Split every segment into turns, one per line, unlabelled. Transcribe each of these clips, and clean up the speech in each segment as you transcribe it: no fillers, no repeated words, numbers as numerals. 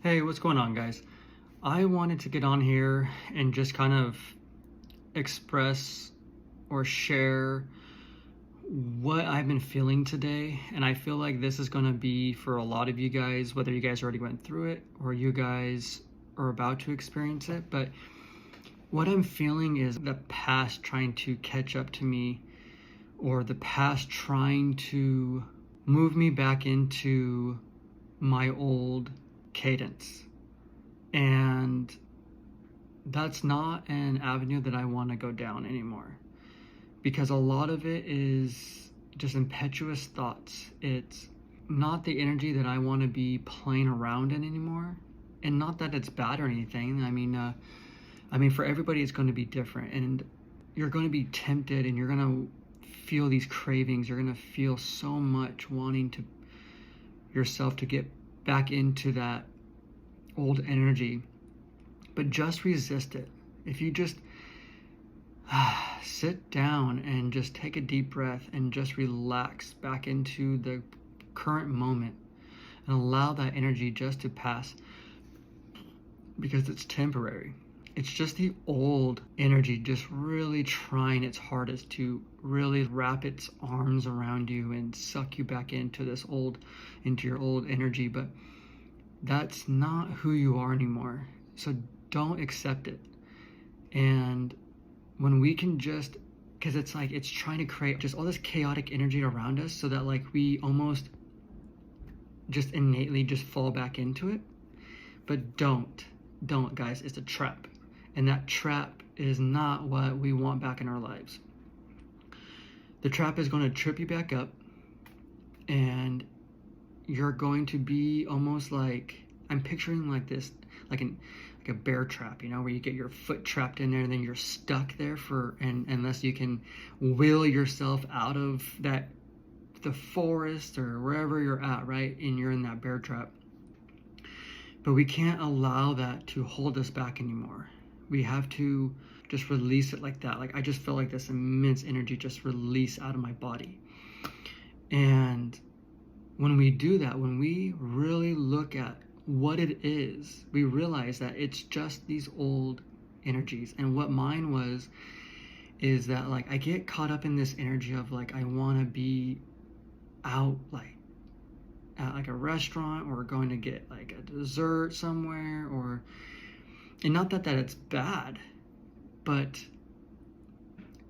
Hey, what's going on, guys? I wanted to get on here and just kind of express or share what I've been feeling today. And I feel like this is going to be for a lot of you guys, whether you guys already went through it or you guys are about to experience it. But what I'm feeling is the past trying to catch up to me, or the past trying to move me back into my old cadence. And that's not an avenue that I want to go down anymore, because a lot of it is just impetuous thoughts. It's not the energy that I want to be playing around in anymore. And not that it's bad or anything. I mean, for everybody, it's going to be different, and you're going to be tempted, and you're going to feel these cravings. You're going to feel so much wanting to yourself to get back into that old energy, but just resist it. If you just sit down and just take a deep breath and just relax back into the current moment and allow that energy just to pass, because it's temporary. It's just the old energy just really trying its hardest to really wrap its arms around you and suck you back into your old energy. But that's not who you are anymore. So don't accept it. And when we can just, because it's like it's trying to create just all this chaotic energy around us, so that like we almost just innately just fall back into it. But don't guys, it's a trap. And that trap is not what we want back in our lives. The trap is going to trip you back up, and you're going to be almost like, I'm picturing like this, like a bear trap, where you get your foot trapped in there and then you're stuck there and unless you can will yourself out of the forest or wherever you're at, right? And you're in that bear trap. But we can't allow that to hold us back anymore. We have to just release it like that. Like I just felt like this immense energy just release out of my body. And when we do that, when we really look at what it is, we realize that it's just these old energies. And what mine is that like I get caught up in this energy of like I want to be out like at like a restaurant, or going to get like a dessert somewhere, and not that it's bad, but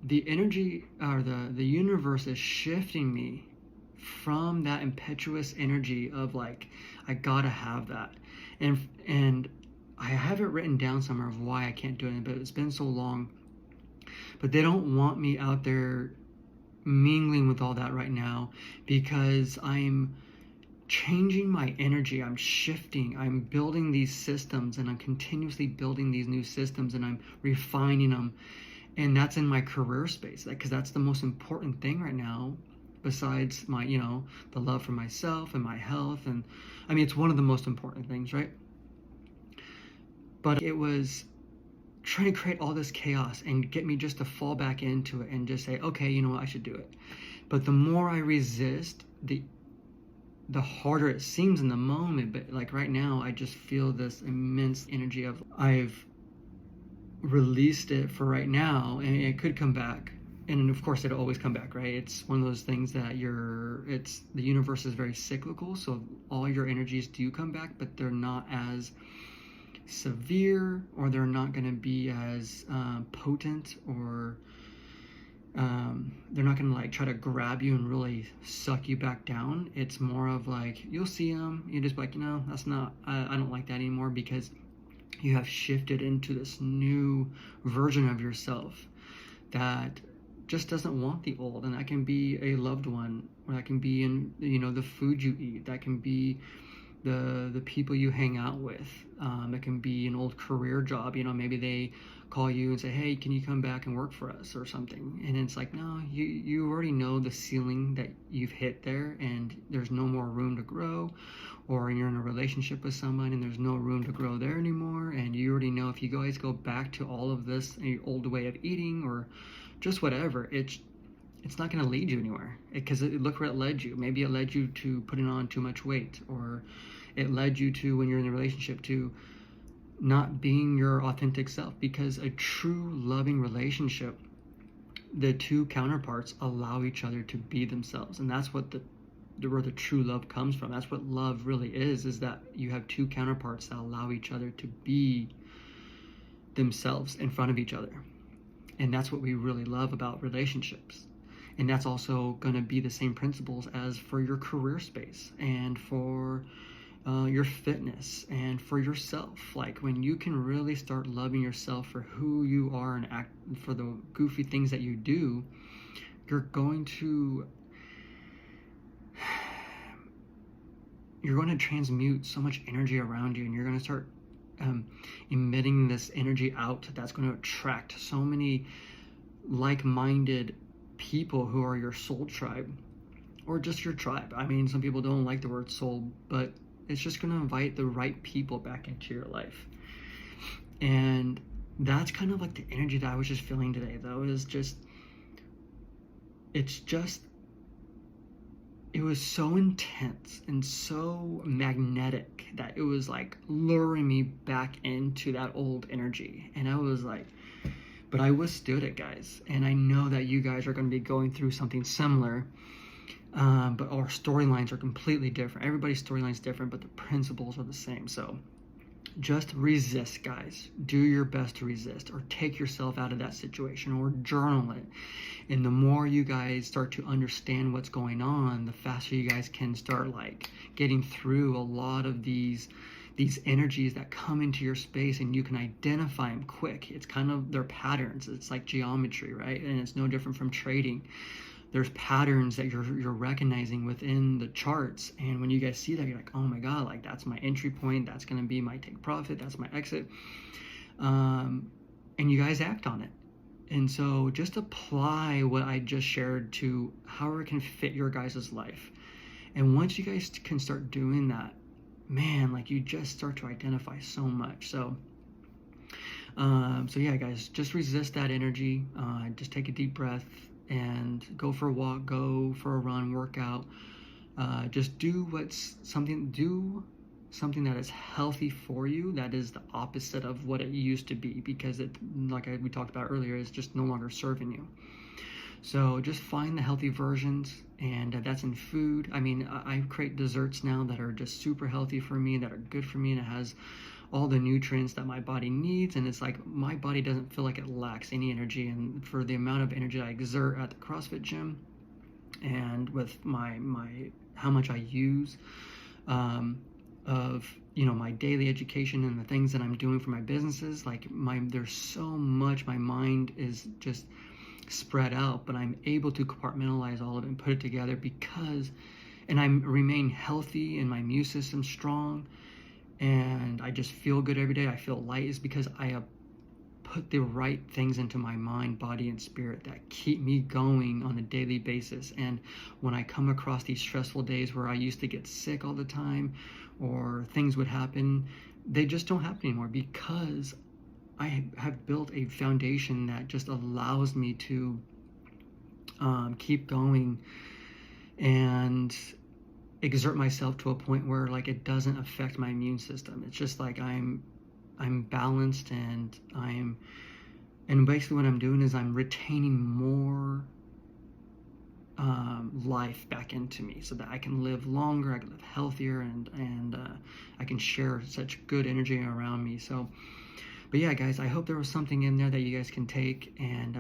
the energy or the universe is shifting me from that impetuous energy of like I gotta have that, and I have it written down somewhere of why I can't do it, but it's been so long. But they don't want me out there mingling with all that right now, because I'm changing my energy, I'm shifting, I'm building these systems, and I'm continuously building these new systems, and I'm refining them. And that's in my career space, because that's the most important thing right now, besides my, the love for myself and my health. And I mean, it's one of the most important things, right? But it was trying to create all this chaos and get me just to fall back into it and just say, okay, you know what, I should do it. But the more I resist, the harder it seems in the moment. But like right now, I just feel this immense energy of I've released it for right now, and it could come back. And of course it'll always come back, right? It's one of those things that the universe is very cyclical, so all your energies do come back, but they're not as severe, or they're not going to be as potent, or they're not going to like try to grab you and really suck you back down. It's more of like you'll see them, you just be like, that's not, I don't like that anymore, because you have shifted into this new version of yourself that just doesn't want the old. And that can be a loved one, or that can be in the food you eat, that can be the people you hang out with. It can be an old career job. Maybe they call you and say, hey, can you come back and work for us or something? And it's like, no, you already know the ceiling that you've hit there, and there's no more room to grow. Or you're in a relationship with someone and there's no room to grow there anymore, and you already know if you guys go back to all of this, your old way of eating or just whatever, it's not going to lead you anywhere, because look where it led you. Maybe it led you to putting on too much weight, or it led you to, when you're in a relationship, to not being your authentic self. Because a true loving relationship, the two counterparts allow each other to be themselves, and that's what where the true love comes from. That's what love really is that you have two counterparts that allow each other to be themselves in front of each other. And that's what we really love about relationships. And that's also going to be the same principles as for your career space and for your fitness and for yourself. Like, when you can really start loving yourself for who you are and act for the goofy things that you do, you're going to transmute so much energy around you, and you're going to start emitting this energy out that's going to attract so many like-minded people who are your soul tribe, or just your tribe. I mean, some people don't like the word soul, but it's just going to invite the right people back into your life. And that's kind of like the energy that I was just feeling today, though. It was so intense and so magnetic that it was like luring me back into that old energy. And I was like, but I withstood it, guys. And I know that you guys are going to be going through something similar, but our storylines are completely different. Everybody's storyline is different, but the principles are the same. So just resist, guys. Do your best to resist, or take yourself out of that situation, or journal it. And the more you guys start to understand what's going on, the faster you guys can start like getting through a lot of these energies that come into your space, and you can identify them quick. It's kind of their patterns. It's like geometry, right? And it's no different from trading. There's patterns that you're recognizing within the charts, and when you guys see that, you're like, oh my god, like that's my entry point, that's going to be my take profit, that's my exit, and you guys act on it. And so just apply what I just shared to however it can fit your guys' life. And once you guys can start doing that, man, like you just start to identify so much. So yeah, guys, just resist that energy. Just take a deep breath and go for a walk, go for a run, workout. Just do something that is healthy for you, that is the opposite of what it used to be, because it, like we talked about earlier, is just no longer serving you. So just find the healthy versions, and that's in food. I mean, I create desserts now that are just super healthy for me, that are good for me, and it has all the nutrients that my body needs, and it's like my body doesn't feel like it lacks any energy. And for the amount of energy I exert at the CrossFit gym, and with my how much I use of my daily education and the things that I'm doing for my businesses, like there's so much, my mind is just spread out, but I'm able to compartmentalize all of it and put it together and I remain healthy, and my immune system's strong, and I just feel good every day. I feel light, is because I have put the right things into my mind, body, and spirit that keep me going on a daily basis. And when I come across these stressful days where I used to get sick all the time, or things would happen, they just don't happen anymore, because I have built a foundation that just allows me to keep going and exert myself to a point where like it doesn't affect my immune system. It's just like I'm balanced, and basically what I'm doing is I'm retaining more life back into me, so that I can live longer, I can live healthier, and I can share such good energy around me. So, but yeah, guys, I hope there was something in there that you guys can take and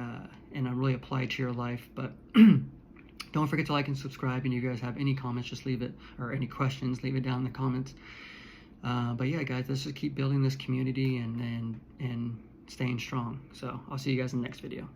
really apply to your life. But don't forget to like and subscribe, and you guys have any comments, just leave it, or any questions, leave it down in the comments. But yeah, guys, let's just keep building this community and staying strong. So I'll see you guys in the next video.